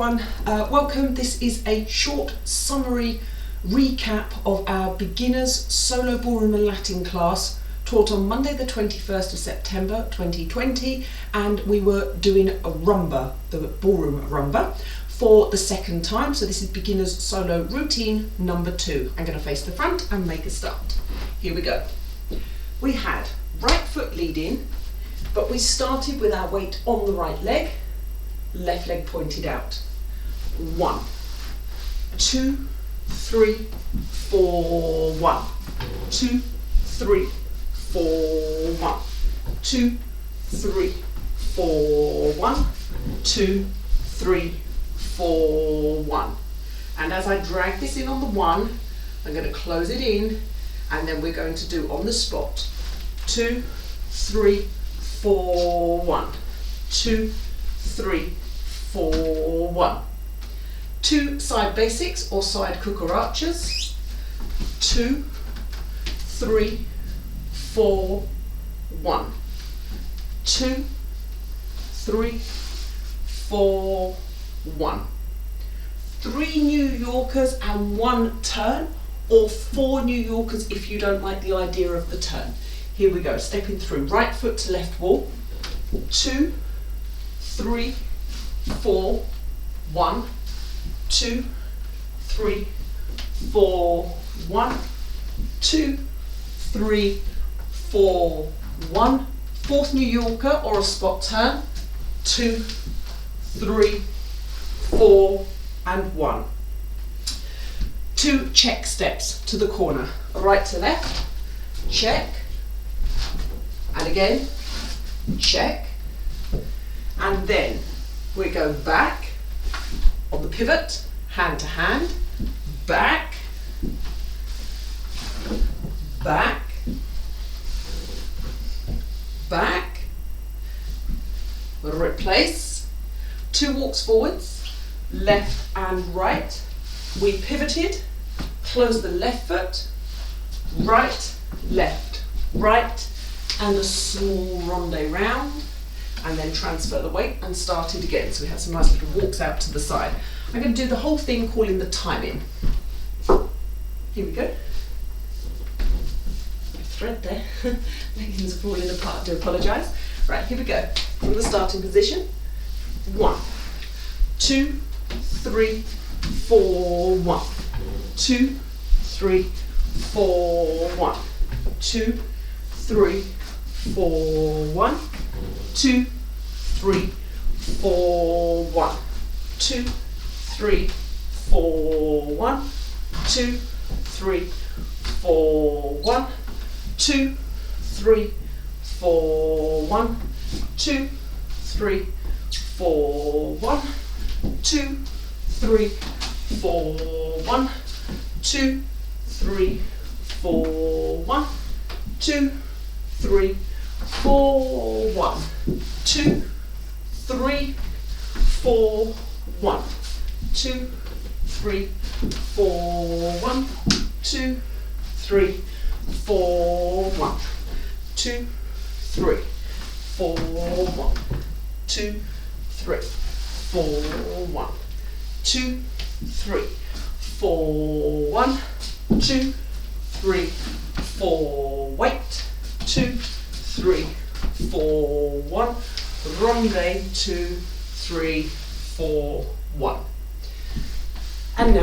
everyone, welcome. This is a short summary recap of our beginners solo ballroom and Latin class taught on Monday the 21st of September 2020, and we were doing a rumba, the ballroom rumba, for the second time. So this is beginners solo routine number 2. I'm going to face the front and make a start. Here we go. We had right foot leading, but we started with our weight on the right leg, left leg pointed out. 1, 2, 3, 4, 1, 2, 3, 4, 1, 2, 3, 4, 1, 2, 3, 4, 1. And as I drag this in on the 1, I'm going to close it in, and then we're going to do on the spot 2, 3, 4, 1, 2, 3, 4, 1. 2 side basics or side cucarachas. 2, 3, 4, 1. 2, 3, 4, 1. 3 New Yorkers and 1 turn, or 4 New Yorkers if you don't like the idea of the turn. Here we go, stepping through, right foot to left wall. 2, 3, 4, 1, 2, 3, 4, 1, 2, 3, 4, 1. 4th New Yorker or a spot turn. 2, 3, 4, and 1. 2 check steps to the corner, right to left, check, and again, check, and then we go back on the pivot, hand to hand, back, back, back, replace, 2 walks forwards, left and right, we pivoted, close the left foot, right, left, right, and a small ronde round, and then transfer the weight and start it again. So we have some nice little walks out to the side. I'm going to do the whole thing calling the time in. Here we go. My thread there. Leggings are falling apart, I do apologise. Right, here we go. From the starting position. 1, 2, 3, 4, 1. 2, 3, 4, 1. 2, 3, 4, 1. 2, 3, 4, 1. 2, 3, 4, 1. 2, 3, 4, 1. 2, 3, 4, 1. 2, 3, 4, 1. 2, 3, 4, 1. 2, 3, 4, 1. 2, 3, 4, 1. 2, 3, 4, 1. 2, 3, 4, 1. 2, 3, 4, 1. 2, 3, 4, 1. 2, 3, 4, 1. 2, 3, 4, 1. 2, 3, 4, wait. 2, 3, 4, 1. Ronde, 2, 3, 4, 1. And now